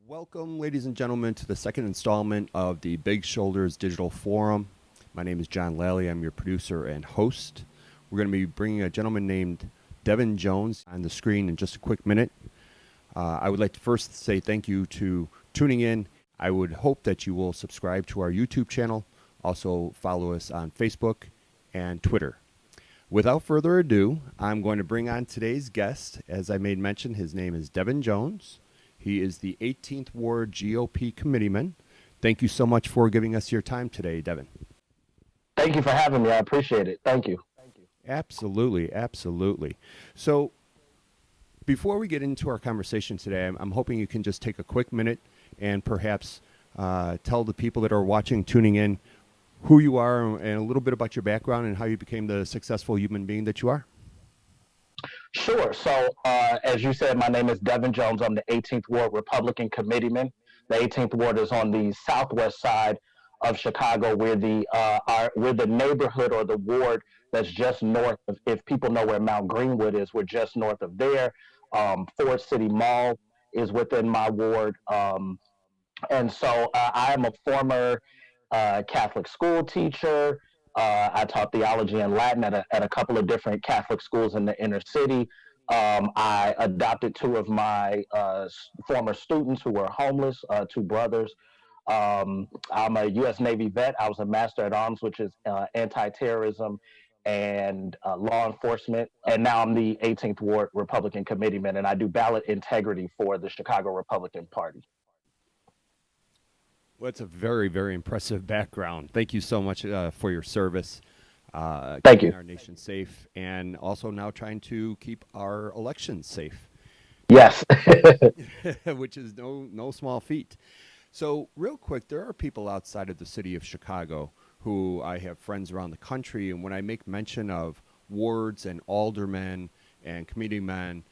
Welcome, ladies and gentlemen, to the second installment of the Big Shoulders Digital Forum. My name is John Lally. I'm your producer and host. We're going to be bringing a gentleman named Devin Jones on the screen in just a quick minute. I would like to first say thank you to tuning in. I would hope that you will subscribe to our YouTube channel. Also follow us on Facebook and Twitter. Without further ado, I'm going to bring on today's guest. As I made mention, his name is Devin Jones. He is the 18th Ward GOP committeeman. Thank you so much for giving us your time today, Devin. Thank you for having me. I appreciate it. Thank you. Absolutely, absolutely. So before we get into our conversation today, I'm hoping you can just take a quick minute and perhaps tell the people that are watching, tuning in, who you are and a little bit about your background and how you became the successful human being that you are. Sure. So, as you said, my name is Devin Jones. I'm the 18th Ward Republican committeeman. The 18th Ward is on the southwest side of Chicago. We're the neighborhood or the ward that's just north of, if people know where Mount Greenwood is, we're just north of there. Ford City Mall is within my ward. And so I am a former Catholic school teacher. I taught theology and Latin at a couple of different Catholic schools in the inner city. I adopted two of my former students who were homeless, two brothers. I'm a U.S. Navy vet. I was a Master at Arms, which is anti-terrorism and law enforcement. And now I'm the 18th Ward Republican committeeman, and I do ballot integrity for the Chicago Republican Party. Well, it's a very, very impressive background. Thank you so much for your service, Thank keeping you. our nation safe, and also now trying to keep our elections safe, Yes. which is no small feat. So, real quick, there are people outside of the city of Chicago who I have friends around the country, and when I make mention of wards and aldermen and committeemen,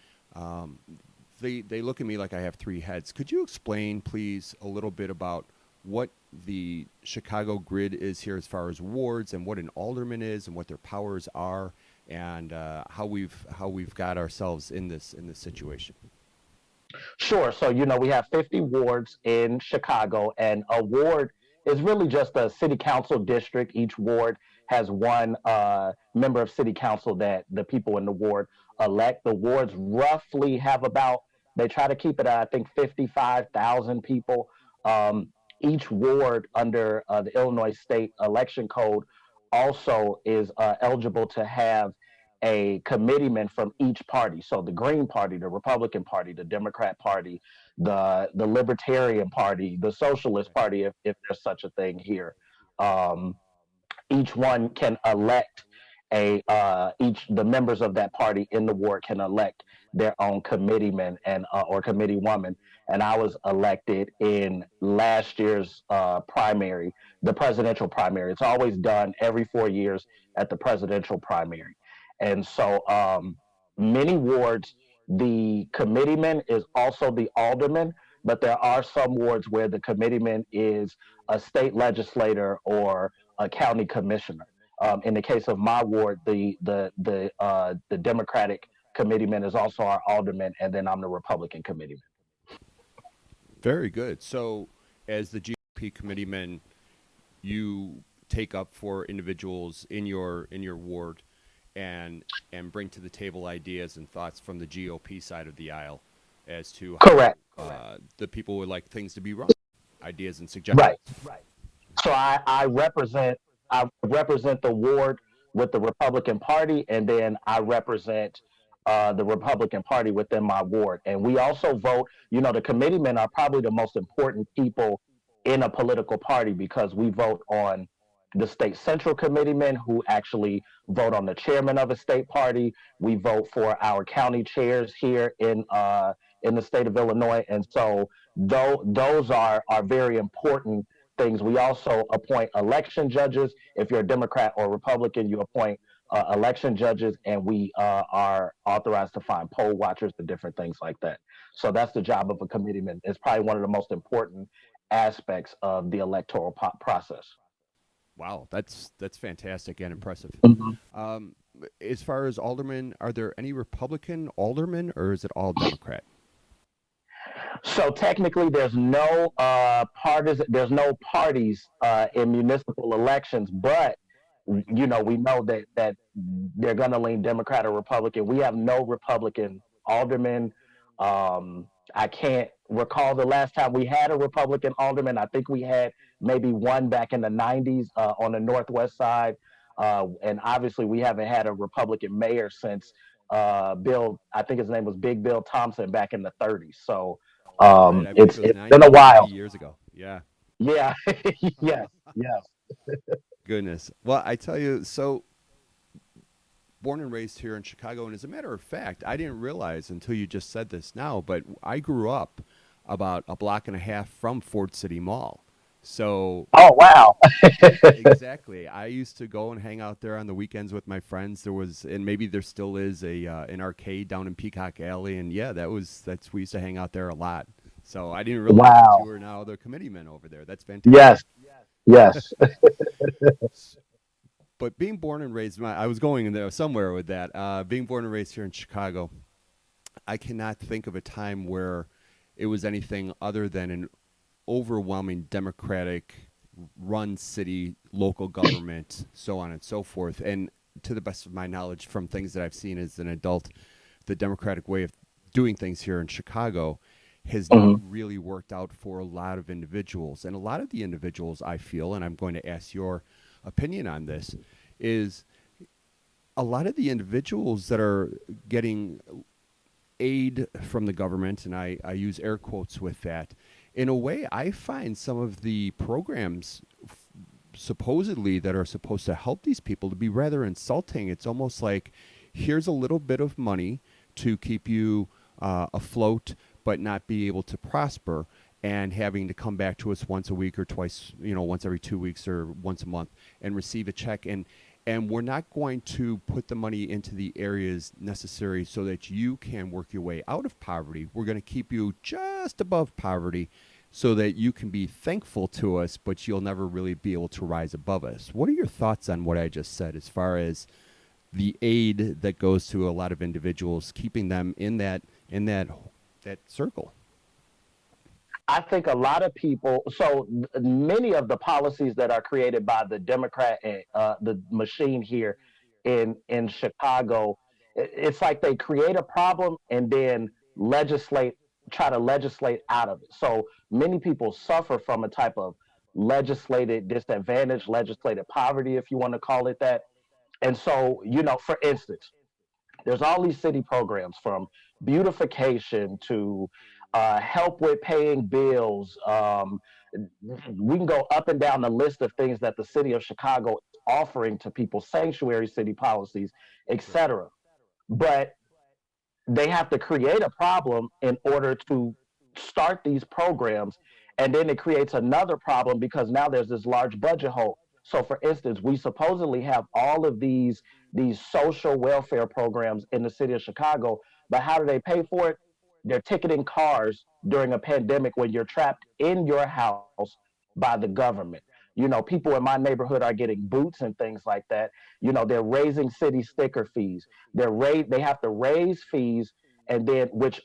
they look at me like I have three heads. Could you explain, please, a little bit about what the Chicago grid is here as far as wards and what an alderman is and what their powers are and how we've got ourselves in this situation? Sure. So, we have 50 wards in Chicago, and a ward is really just a city council district. Each ward has one member of city council that the people in the ward elect. The wards roughly have they try to keep it at, I think, 55,000 people. Each ward under the Illinois State Election Code also is eligible to have a committeeman from each party. So the Green Party, the Republican Party, the Democrat Party, the Libertarian Party, the Socialist Party, if there's such a thing here. Um, each one can elect the members of that party in the ward can elect their own committeeman and or committeewoman. And I was elected in last year's primary, the presidential primary. It's always done every 4 years at the presidential primary. And so many wards, the committeeman is also the alderman, but there are some wards where the committeeman is a state legislator or a county commissioner. In the case of my ward, the Democratic committeeman is also our alderman, and then I'm the Republican committeeman. Very good. So, as the GOP committeeman, you take up for individuals in your ward and bring to the table ideas and thoughts from the GOP side of the aisle as to Correct. how the people would like things to be run, ideas and suggestions. Right. So I represent the ward with the Republican Party, and then I represent the Republican Party within my ward. And we also vote. The committeemen are probably the most important people in a political party because we vote on the state central committeemen who actually vote on the chairman of a state party. We vote for our county chairs here in the state of Illinois, and so those are very important things. We also appoint election judges. If you're a Democrat or Republican, you appoint election judges, and we are authorized to find poll watchers and different things like that. So that's the job of a committeeman. It's probably one of the most important aspects of the electoral process. Wow, that's fantastic and impressive. Mhm. Um, as far as aldermen, are there any Republican aldermen, or is it all Democrat? So technically, there's no parties in municipal elections, but we know that they're going to lean Democrat or Republican. We have no Republican aldermen. I can't recall the last time we had a Republican alderman. I think we had maybe one back in the '90s on the northwest side, and obviously we haven't had a Republican mayor since Bill. I think his name was Big Bill Thompson back in the '30s. So Right. I believe it was it's been a 90 while. years ago. Yeah. Yeah, yes, yes. Goodness. Well, I tell you, so born and raised here in Chicago, and as a matter of fact, I didn't realize until you just said this now, but I grew up about a block and a half from Ford City Mall. So Oh wow. exactly, I used to go and hang out there on the weekends with my friends. There was, and maybe there still is a an arcade down in Peacock Alley, and yeah, that's we used to hang out there a lot. So I didn't realize that you Wow. were now the committeeman over there. That's Yes, fantastic. yes. But being born and raised, I was going in there somewhere with that. Being born and raised here in Chicago, I cannot think of a time where it was anything other than an overwhelming Democratic run city, local government, so on and so forth. And to the best of my knowledge, from things that I've seen as an adult, the Democratic way of doing things here in Chicago has not Hmm. really worked out for a lot of individuals. And a lot of the individuals, I feel, and I'm going to ask your opinion on this, is a lot of the individuals that are getting aid from the government, and I use air quotes with that, in a way, I find some of the programs supposedly that are supposed to help these people to be rather insulting. It's almost like here's a little bit of money to keep you afloat, but not be able to prosper, and having to come back to us once a week or twice, once every 2 weeks or once a month, and receive a check. And we're not going to put the money into the areas necessary so that you can work your way out of poverty. We're going to keep you just above poverty so that you can be thankful to us, but you'll never really be able to rise above us. What are your thoughts on what I just said as far as the aid that goes to a lot of individuals, keeping them in that circle? I think a lot of people. So many of the policies that are created by the Democrat, the machine here in Chicago, it's like they create a problem and then legislate, try to legislate out of it. So many people suffer from a type of legislated disadvantage, legislated poverty, if you want to call it that. And so, for instance, there's all these city programs from beautification to help with paying bills. We can go up and down the list of things that the city of Chicago is offering to people, sanctuary city policies, Right. etc. But they have to create a problem in order to start these programs, and then it creates another problem because now there's this large budget hole. So for instance, we supposedly have all of these social welfare programs in the city of Chicago, but how do they pay for it? They're ticketing cars during a pandemic when you're trapped in your house by the government. People in my neighborhood are getting boots and things like that. They're raising city sticker fees. They have to raise fees, and then which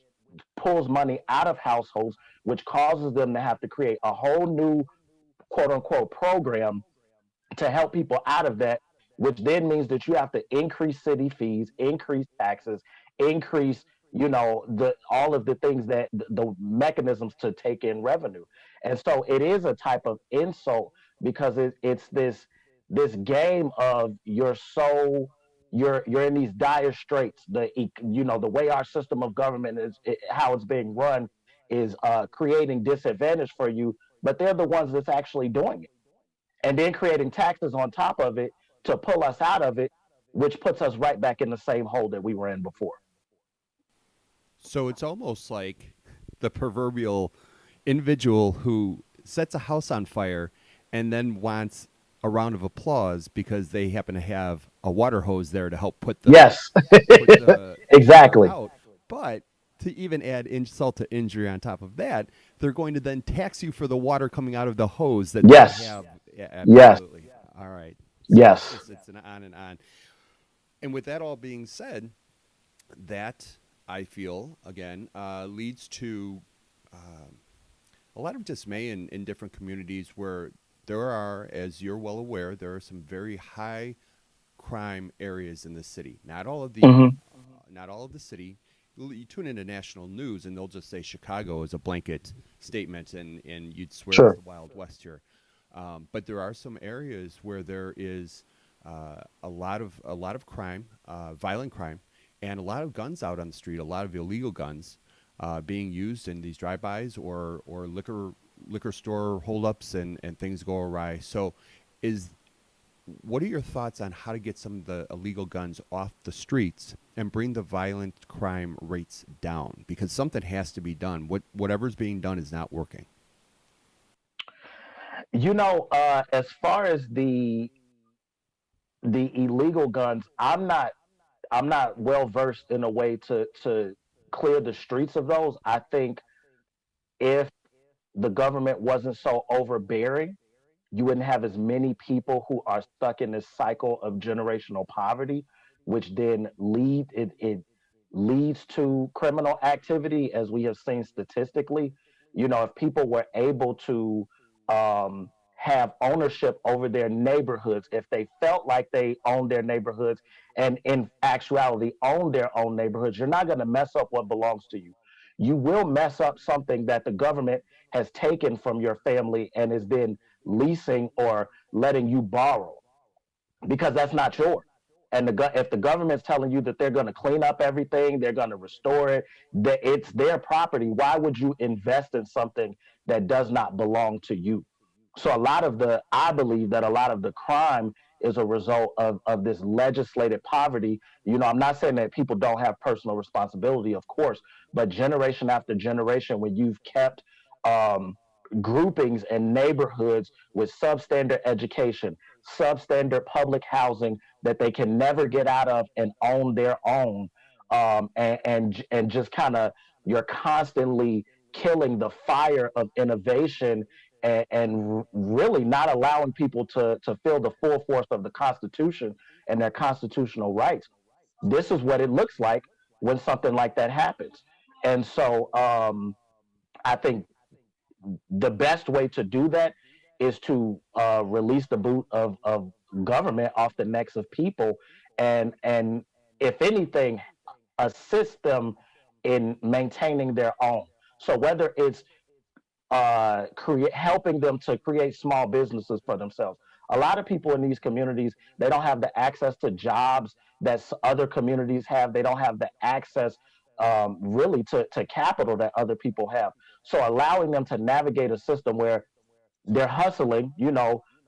pulls money out of households, which causes them to have to create a whole new quote unquote program to help people out of that, which then means that you have to increase city fees, increase taxes, increase the all of the things that the mechanisms to take in revenue. And so it is a type of insult because it's this game of you're in these dire straits. The way our system of government how it's being run is creating disadvantage for you, but they're the ones that's actually doing it, and then creating taxes on top of it to pull us out of it, which puts us right back in the same hole that we were in before. So it's almost like the proverbial individual who sets a house on fire and then wants a round of applause because they happen to have a water hose there to help Yes, put the fire exactly. out. But to even add insult to injury on top of that, they're going to then tax you for the water coming out of the hose that they Yes, have. Yeah, yes, absolutely. All right. So it's yes. just it's an on and on. And with that all being said, that I feel again leads to a lot of dismay in different communities where there are, as you're well aware, there are some very high crime areas in the city. Hmm. Not all of the city. You tune into national news and they'll just say Chicago is a blanket statement, and you'd swear it's Sure. the Wild West here. But there are some areas where there is a lot of crime, violent crime, and a lot of guns out on the street, a lot of illegal guns being used in these drive-bys or liquor store holdups, and things go awry. So, is what are your thoughts on how to get some of the illegal guns off the streets and bring the violent crime rates down? Because something has to be done. Whatever's being done is not working. As far as the illegal guns, I'm not well versed in a way to clear the streets of those. I think if the government wasn't so overbearing, you wouldn't have as many people who are stuck in this cycle of generational poverty, which then it leads to criminal activity, as we have seen statistically. If people were able to um, have ownership over their neighborhoods, if they felt like they owned their neighborhoods and in actuality own their own neighborhoods, you're not going to mess up what belongs to you. You will mess up something that the government has taken from your family and is then leasing or letting you borrow, because that's not yours. And if the government's telling you that they're going to clean up everything, they're going to restore it, that it's their property, why would you invest in something that does not belong to you? So I believe that a lot of the crime is a result of this legislated poverty. I'm not saying that people don't have personal responsibility, of course, but generation after generation, when you've kept um, groupings and neighborhoods with substandard education, substandard public housing that they can never get out of and own their own, and just kind of, you're constantly killing the fire of innovation, and really not allowing people to feel the full force of the Constitution and their constitutional rights. This is what it looks like when something like that happens. And so I think the best way to do that is to release the boot of government off the necks of people, and if anything, assist them in maintaining their own. So whether it's helping them to create small businesses for themselves. A lot of people in these communities, they don't have the access to jobs that other communities have. They don't have the access, really, to capital that other people have. So allowing them to navigate a system where they're hustling,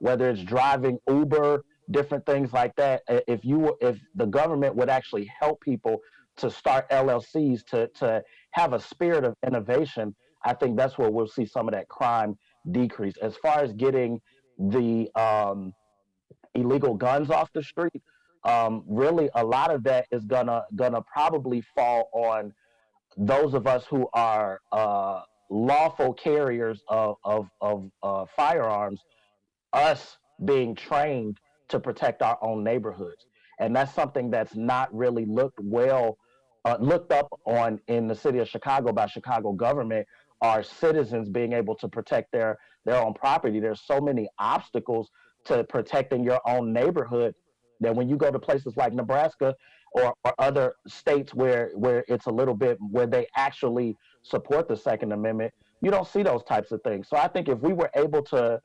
whether it's driving Uber, different things like that. If the government would actually help people to start LLCs, to have a spirit of innovation, I think that's where we'll see some of that crime decrease. As far as getting the illegal guns off the street, really a lot of that is gonna probably fall on those of us who are lawful carriers of firearms, us being trained to protect our own neighborhoods. And that's something that's not really looked up on in the city of Chicago by Chicago government. Are citizens being able to protect their own property? There's so many obstacles to protecting your own neighborhood that when you go to places like Nebraska, or other states where it's a little bit where they actually support the Second Amendment, you don't see those types of things. So I think if we were able to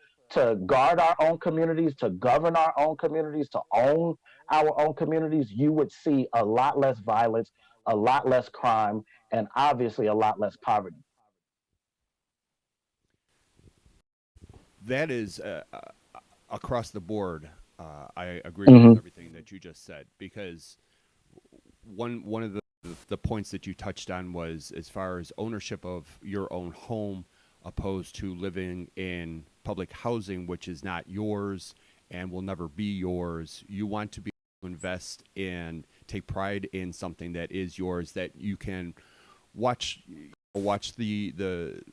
guard our own communities, to govern our own communities, to own our own communities, you would see a lot less violence, a lot less crime, and obviously a lot less poverty. That is across the board. I agree with Hmm. everything that you just said, because one of the points that you touched on was as far as ownership of your own home opposed to living in public housing, which is not yours and will never be yours. You want to be able to invest and take pride in something that is yours, that you can watch watch the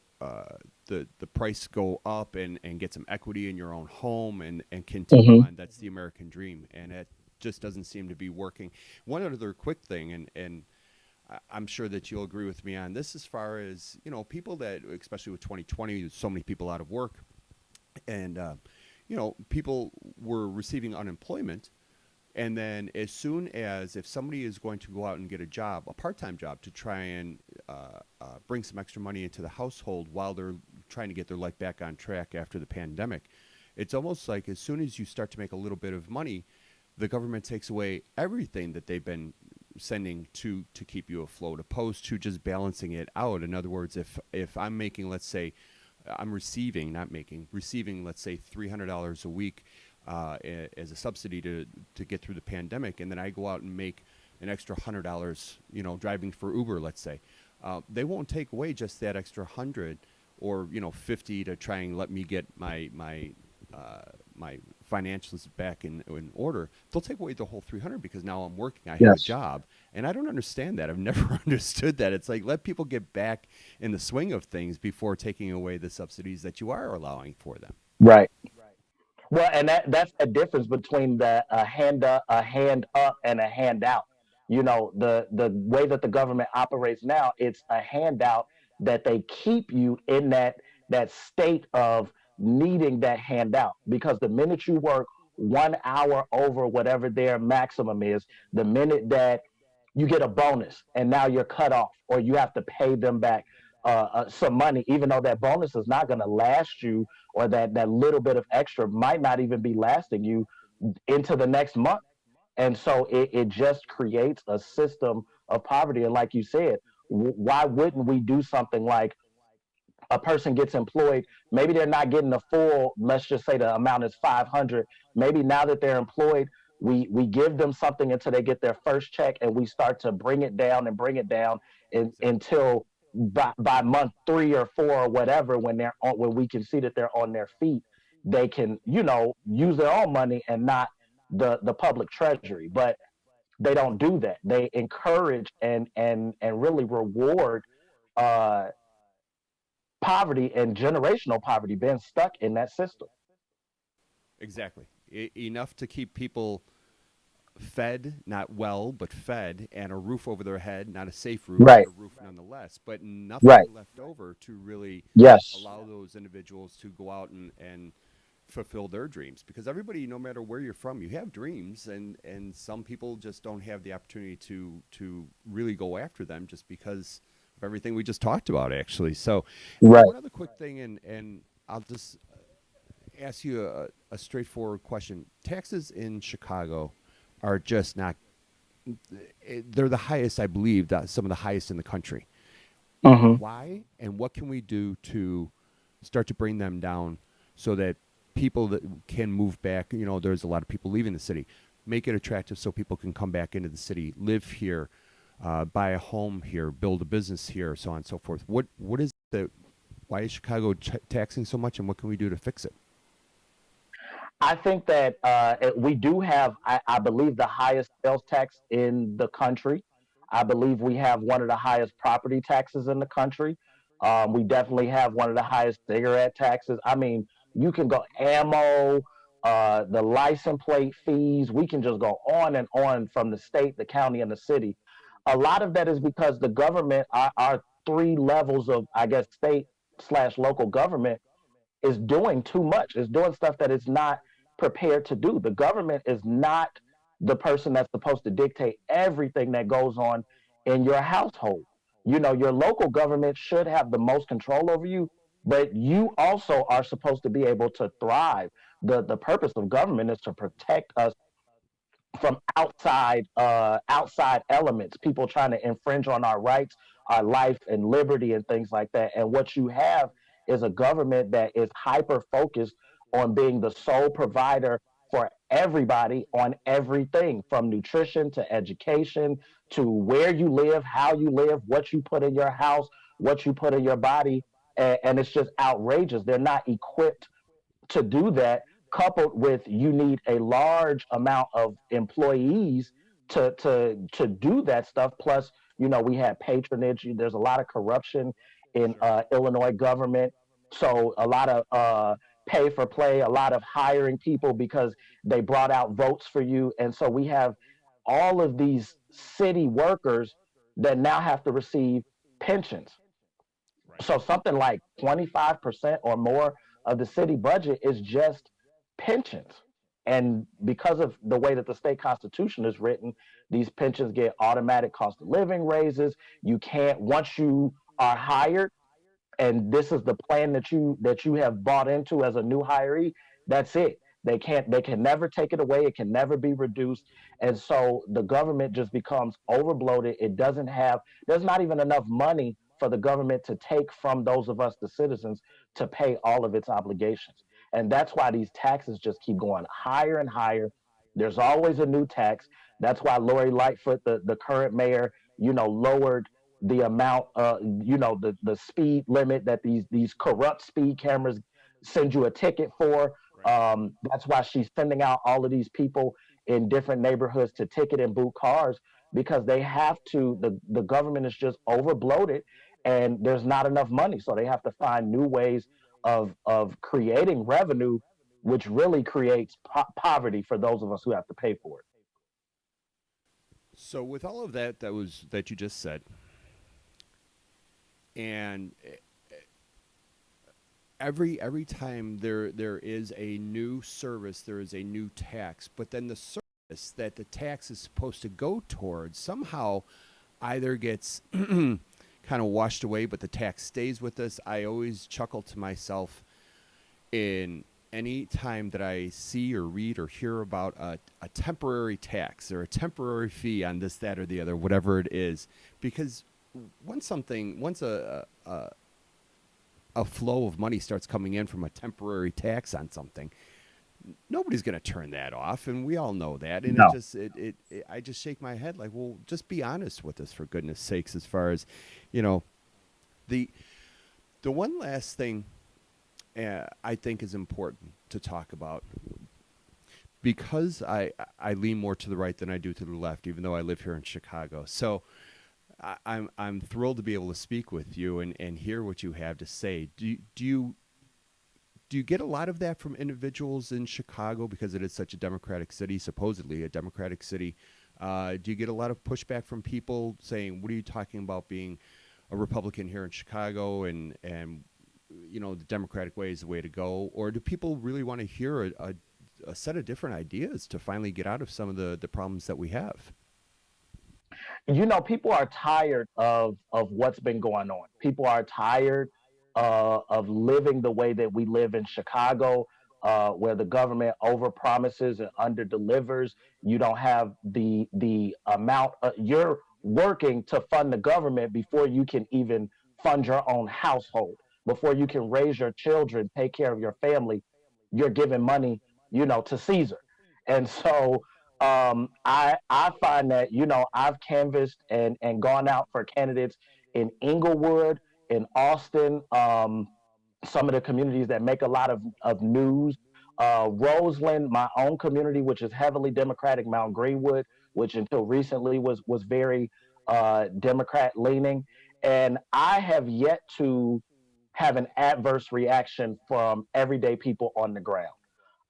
price go up, and get some equity in your own home, and continue Hmm. on. That's the American dream, and it just doesn't seem to be working. One other quick thing, and I'm sure that you'll agree with me on this as far as, people that, especially with 2020, so many people out of work, and, people were receiving unemployment. And then, as soon as if somebody is going to go out and get a job, a part-time job, to try and bring some extra money into the household while they're trying to get their life back on track after the pandemic, it's almost like as soon as you start to make a little bit of money, the government takes away everything that they've been sending to keep you afloat, opposed to just balancing it out. In other words, if I'm making, let's say, I'm receiving, not making, receiving, let's say, $300 a week as a subsidy to get through the pandemic, and then I go out and make an extra $100, driving for Uber, let's say, they won't take away just that extra 100 or 50 to try and let me get my financials back in order. They'll take away the whole 300 because now I'm working, I have a Yes. job, and I don't understand that. I've never understood that. It's like, let people get back in the swing of things before taking away the subsidies that you are allowing for them. Right. Well, and that's the difference between the a hand up, and a handout. The way that the government operates now, it's a handout that they keep you in that state of needing that handout, because the minute you work 1 hour over whatever their maximum is, the minute that you get a bonus and now you're cut off, or you have to pay them back some money, even though that bonus is not going to last you, or that little bit of extra might not even be lasting you into the next month. And so it just creates a system of poverty. And like you said, why wouldn't we do something like, a person gets employed, maybe they're not getting the full, let's just say the amount is 500. Maybe now that they're employed, we give them something until they get their first check, and we start to bring it down and bring it down Exactly. until by month 3 or 4 or whatever, when we can see that they're on their feet, they can, use their own money and not the public treasury. But they don't do that. They encourage and really reward uh poverty and generational poverty, being stuck in that system. Exactly. Enough to keep people fed, not well, but fed, and a roof over their head, not a safe roof, but Right. a roof nonetheless, but Right. nothing left over to really Yes. allow those individuals to go out and fulfill their dreams. Because everybody, no matter where you're from, you have dreams, and some people just don't have the opportunity to really go after them just because of everything we just talked about, actually. So, Right. one other quick thing, and I'll just ask you a straightforward question. Taxes in Chicago are just not, they're the highest, I believe, some of the highest in the country. Hmm. Why, and what can we do to start to bring them down so that people that can move back, there's a lot of people leaving the city, make it attractive so people can come back into the city, live here, buy a home here, build a business here, so on and so forth. What is the, why is Chicago taxing so much, and what can we do to fix it? I think that we do have, I believe, the highest sales tax in the country. I believe we have one of the highest property taxes in the country. We definitely have one of the highest cigarette taxes. I mean, you can go ammo, the license plate fees. We can just go on and on from the state, the county, and the city. A lot of that is because the government, our three levels of, I guess, state/local government, is doing too much. Is doing stuff that it's not prepared to do. The government is not the person that's supposed to dictate everything that goes on in your household. Your local government should have the most control over you, but you also are supposed to be able to thrive. The purpose of government is to protect us from outside elements, people trying to infringe on our rights, our life and liberty, and things like that. And what you have is a government that is hyper focused on being the sole provider for everybody on everything, from nutrition to education to where you live, how you live, what you put in your house, what you put in your body. And it's just outrageous. They're not equipped to do that, coupled with you need a large amount of employees to do that stuff. Plus, we had patronage. There's a lot of corruption in Sure. Illinois government, so a lot of pay for play, a lot of hiring people because they brought out votes for you. And so we have all of these city workers that now have to receive pensions. Right. So something like 25% or more of the city budget is just pensions. And because of the way that the state constitution is written, these pensions get automatic cost of living raises. You can't, once you are hired, and this is the plan that you have bought into as a new hiree, that's it. They can never take it away. It can never be reduced. And so the government just becomes over bloated. It doesn't have, there's not even enough money for the government to take from those of us the citizens to pay all of its obligations. And that's why these taxes just keep going higher and higher. There's always a new tax. That's why Lori Lightfoot, the current mayor, lowered the amount, the speed limit that these corrupt speed cameras send you a ticket for. Right. That's why she's sending out all of these people in different neighborhoods to ticket and boot cars, because they have to. The government is just over bloated, and there's not enough money, so they have to find new ways of creating revenue, which really creates poverty for those of us who have to pay for it. So with all of that you just said, and every time there is a new service, there is a new tax, but then the service that the tax is supposed to go towards somehow either gets kind of washed away, but the tax stays with us. I always chuckle to myself in any time that I see or read or hear about a temporary tax or a temporary fee on this, that, or the other, whatever it is, because once a flow of money starts coming in from a temporary tax on something, nobody's going to turn that off, and we all know that. And No. I just shake my head like, well, just be honest with us, for goodness sakes. As far as, you know, the the one last thing I think is important to talk about, because I lean more to the right than I do to the left, even though I live here in Chicago. So I'm thrilled to be able to speak with you and hear what you have to say. Do you get a lot of that from individuals in Chicago, because it is such a Democratic city, supposedly a Democratic city? Do you get a lot of pushback from people saying, "What are you talking about being a Republican here in Chicago?" and the Democratic way is the way to go? Or do people really want to hear a set of different ideas to finally get out of some of the problems that we have? People are tired of what's been going on. People are tired of living the way that we live in Chicago, where the government over promises and under delivers. You don't have the amount. You're working to fund the government before you can even fund your own household. Before you can raise your children, take care of your family, you're giving money, to Caesar. And so I find that I've canvassed and gone out for candidates in Inglewood, in Austin, some of the communities that make a lot of news. Roseland, my own community, which is heavily Democratic, Mount Greenwood, which until recently was very Democrat leaning, and I have yet to have an adverse reaction from everyday people on the ground.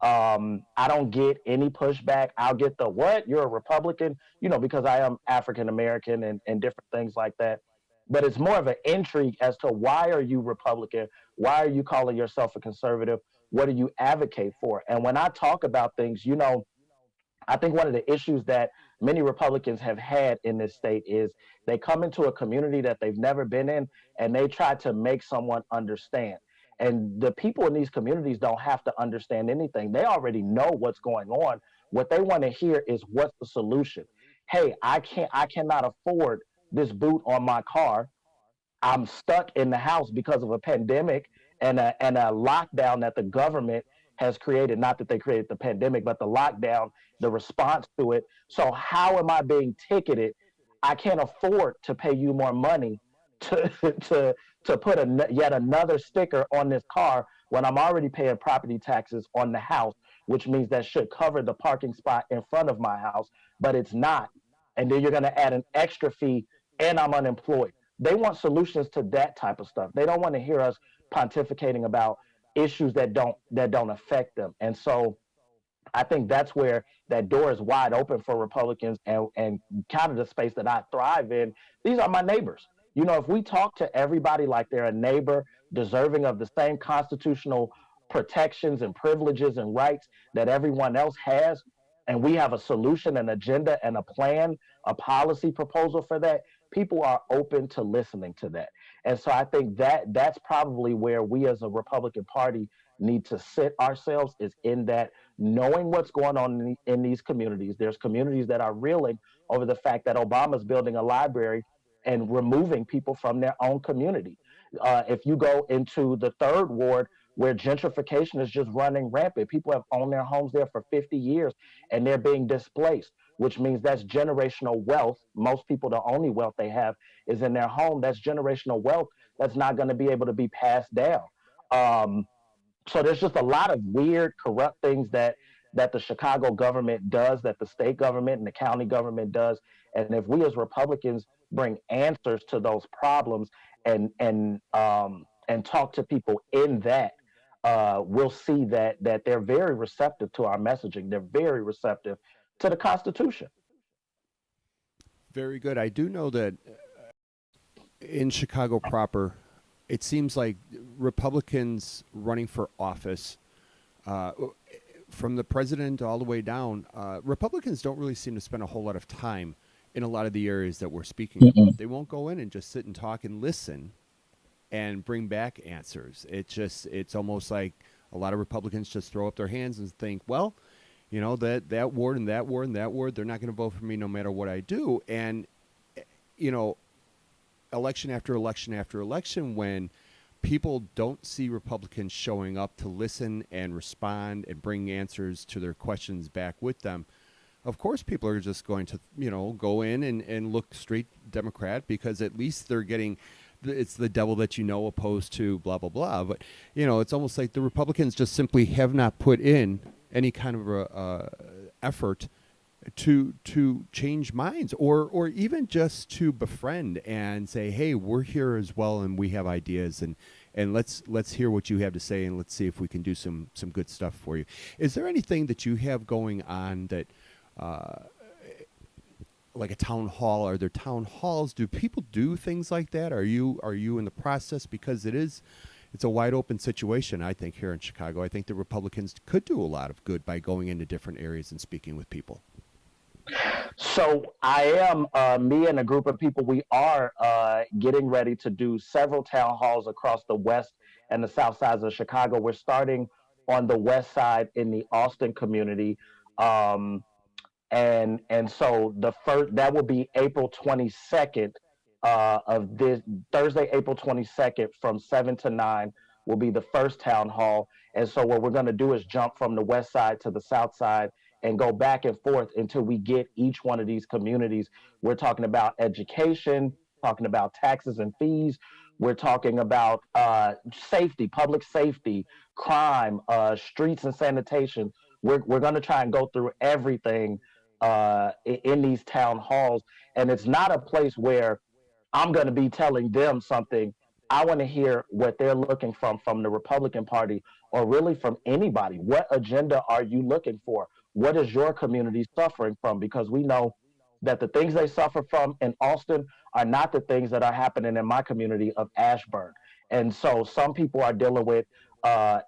I don't get any pushback. I'll get the what? You're a Republican, because I am African American and different things like that. But it's more of an intrigue as to why are you Republican? Why are you calling yourself a conservative? What do you advocate for? And when I talk about things, I think one of the issues that many Republicans have had in this state is they come into a community that they've never been in, and they try to make someone understand. And the people in these communities don't have to understand anything. They already know what's going on. What they want to hear is, what's the solution? Hey, I cannot afford this boot on my car. I'm stuck in the house because of a pandemic and a lockdown that the government has created. Not that they created the pandemic, but the lockdown, the response to it. So how am I being ticketed? I can't afford to pay you more money to to put yet another sticker on this car when I'm already paying property taxes on the house, which means that should cover the parking spot in front of my house, but it's not. And then you're going to add an extra fee, and I'm unemployed. They want solutions to that type of stuff. They don't want to hear us pontificating about issues that don't affect them. And so I think that's where that door is wide open for Republicans, and kind of the space that I thrive in. These are my neighbors. If we talk to everybody like they're a neighbor deserving of the same constitutional protections and privileges and rights that everyone else has, and we have a solution, an agenda, and a plan, a policy proposal for that, people are open to listening to that. And so I think that that's probably where we as a Republican Party need to sit ourselves, is in that, knowing what's going on in these communities. There's communities that are reeling over the fact that Obama's building a library and removing people from their own community. If you go into the third ward, where gentrification is just running rampant, people have owned their homes there for 50 years and they're being displaced, which means that's generational wealth. Most people, the only wealth they have is in their home. That's generational wealth that's not going to be able to be passed down. Um, so there's just a lot of weird, corrupt things that the Chicago government does, that the state government and the county government does. And if we as Republicans bring answers to those problems, and talk to people in that, we'll see that they're very receptive to our messaging. They're very receptive to the Constitution. Very good. I do know that in Chicago proper, it seems like Republicans running for office, uh, from the president all the way down, Republicans don't really seem to spend a whole lot of time in a lot of the areas that we're speaking about. Mm-mm. They won't go in and just sit and talk and listen and bring back answers. It's almost like a lot of Republicans just throw up their hands and think, well, that ward and that ward and that ward, they're not going to vote for me no matter what I do. And you know, election after election after election, when people don't see Republicans showing up to listen and respond and bring answers to their questions back with them, of course people are just going to, go in and look straight Democrat, because at least they're getting, it's the devil that opposed to blah blah blah. But it's almost like the Republicans just simply have not put in any kind of effort to change minds, or even just to befriend and say, hey, we're here as well and we have ideas, and let's hear what you have to say, and let's see if we can do some good stuff for you. Is there anything that you have going on that like a town hall? Are there town halls? Do people do things like that? Are you in the process? Because it's a wide open situation, I think, here in Chicago. I think the Republicans could do a lot of good by going into different areas and speaking with people. So I am, me and a group of people, we are getting ready to do several town halls across the west and the south sides of Chicago. We're starting on the west side in the Austin community. Um, and so the first, that will be April 22nd, of this Thursday, April 22nd, from 7 to 9 will be the first town hall. And so what we're going to do is jump from the west side to the south side and go back and forth until we get each one of these communities. We're talking about education, talking about taxes and fees. We're talking about safety, public safety, crime, streets and sanitation. We're going to try and go through everything in these town halls. And it's not a place where I'm going to be telling them something. I want to hear what they're looking from the Republican Party, or really from anybody. What agenda are you looking for? What is your community suffering from? Because we know that the things they suffer from in Austin are not the things that are happening in my community of Ashburn. And so some people are dealing with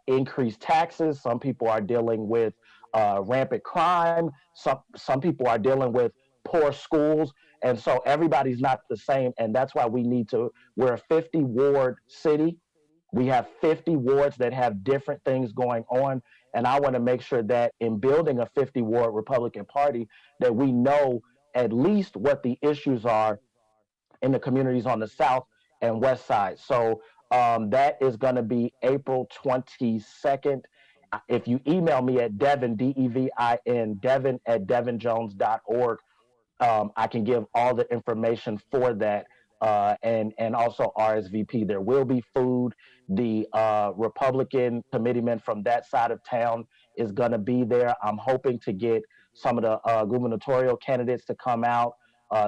increased taxes. Some people are dealing with rampant crime. Some people are dealing with poor schools. And so everybody's not the same. And that's why we need to, we're a 50 ward city. We have 50 wards that have different things going on. And I want to make sure that in building a 50 ward Republican Party, that we know at least what the issues are in the communities on the south and west side. So that is going to be April 22nd. If you email me at Devin, Devin, Devin at devinjones.org, I can give all the information for that, and also RSVP. There will be food. The Republican committeeman from that side of town is going to be there. I'm hoping to get some of the gubernatorial candidates to come out,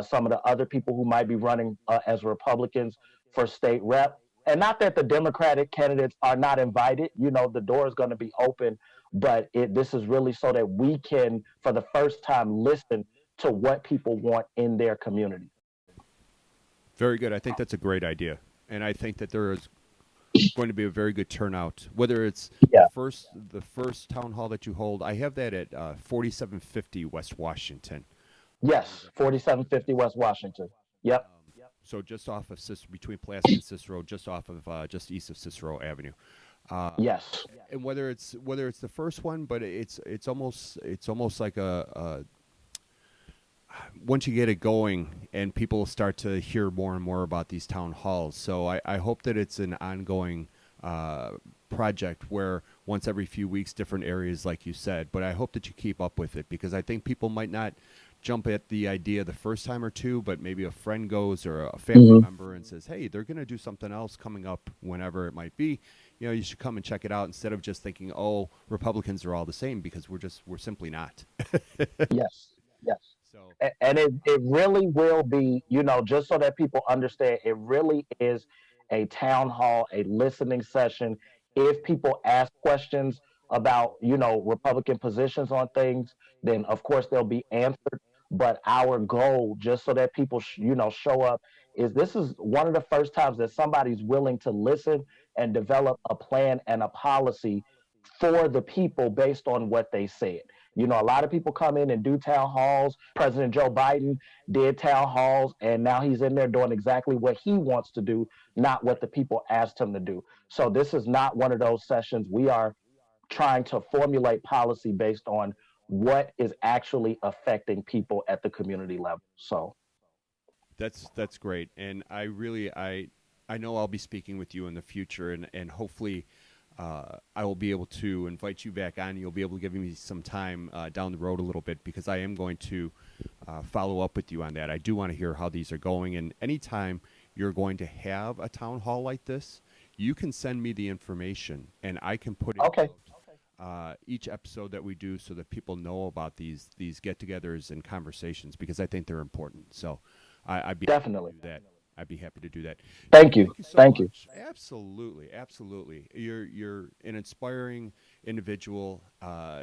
some of the other people who might be running as Republicans for state rep. And not that the Democratic candidates are not invited. The door is going to be open. but this is really so that we can, for the first time, listen to what people want in their community. Very good. I think that's a great idea, and I think that there is going to be a very good turnout. Whether it's Yeah. the first town hall that you hold, I have that at 4750 West Washington. Yes, 4750 West Washington. Yep. So just off of between Pulaski and Cicero, just off of just east of Cicero Avenue. Uh, Yes. and whether it's the first one, but it's almost like a once you get it going and people start to hear more and more about these town halls. So I hope that it's an ongoing uh, project where once every few weeks, different areas, like you said. But I hope that you keep up with it because I think people might not jump at the idea the first time or two, but maybe a friend goes or a family Hmm. member and says, "Hey, they're going to do something else coming up whenever it might be. You should come and check it out," instead of just thinking, "Oh, Republicans are all the same," because we're simply not. Yes. Yes. So And it really will be, just so that people understand, it really is a town hall, a listening session. If people ask questions about, Republican positions on things, then of course they'll be answered. But our goal, just so that people, show up, is this is one of the first times that somebody's willing to listen and develop a plan and a policy for the people based on what they said. A lot of people come in and do town halls. President Joe Biden did town halls, and now he's in there doing exactly what he wants to do, not what the people asked him to do. So this is not one of those sessions. We are trying to formulate policy based on what is actually affecting people at the community level. So, that's great, and I know I'll be speaking with you in the future, and hopefully I will be able to invite you back on. You'll be able to give me some time down the road a little bit because I am going to follow up with you on that. I do want to hear how these are going, and anytime you're going to have a town hall like this, you can send me the information, and I can put it okay, out each episode that we do so that people know about these get-togethers and conversations because I think they're important. So I'd be happy to definitely. do that. I'd be happy to do that. Thank you. Thank you so Thank you. much. Absolutely, absolutely. You're an inspiring individual.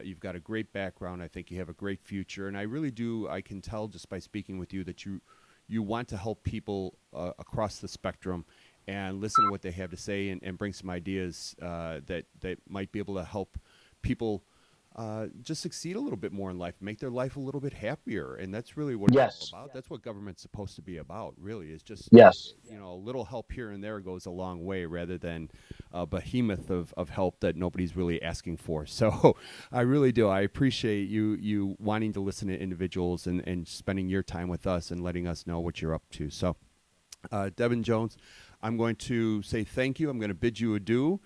You've got a great background. I think you have a great future, and I really do. I can tell just by speaking with you that you want to help people across the spectrum and listen to what they have to say and bring some ideas that might be able to help people just succeed a little bit more in life, make their life a little bit happier, and that's really what it's all Yes. about. That's what government's supposed to be about. Really, is just Yes. a little help here and there goes a long way, rather than a behemoth of help that nobody's really asking for. So, I really do. I appreciate you wanting to listen to individuals and spending your time with us and letting us know what you're up to. So, Devin Jones, I'm going to say thank you. I'm going to bid you adieu.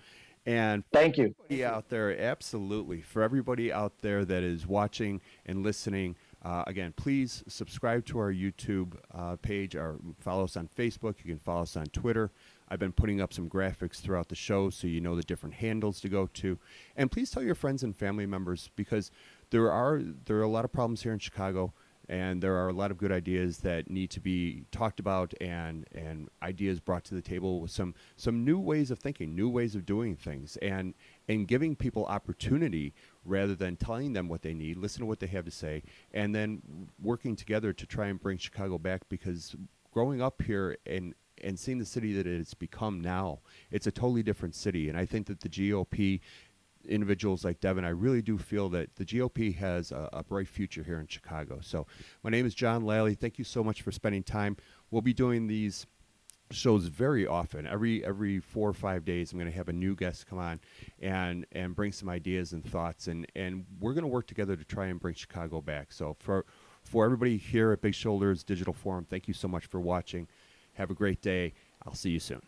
And for Thank you. everybody out there, absolutely, for everybody out there that is watching and listening, again, please subscribe to our YouTube page or follow us on Facebook. You can follow us on Twitter. I've been putting up some graphics throughout the show so you know the different handles to go to. And please tell your friends and family members because there are a lot of problems here in Chicago. And there are a lot of good ideas that need to be talked about and ideas brought to the table with some new ways of thinking, new ways of doing things, and giving people opportunity rather than telling them what they need, listen to what they have to say, and then working together to try and bring Chicago back because growing up here and seeing the city that it's become now, it's a totally different city. And I think that the GOP individuals like Devin, I really do feel that the GOP has a bright future here in Chicago. So my name is John Lally. Thank you so much for spending time. We'll be doing these shows very often. Every 4 or 5 days, I'm going to have a new guest come on and bring some ideas and thoughts, and we're going to work together to try and bring Chicago back. So for everybody here at Big Shoulders Digital Forum, thank you so much for watching. Have a great day. I'll see you soon.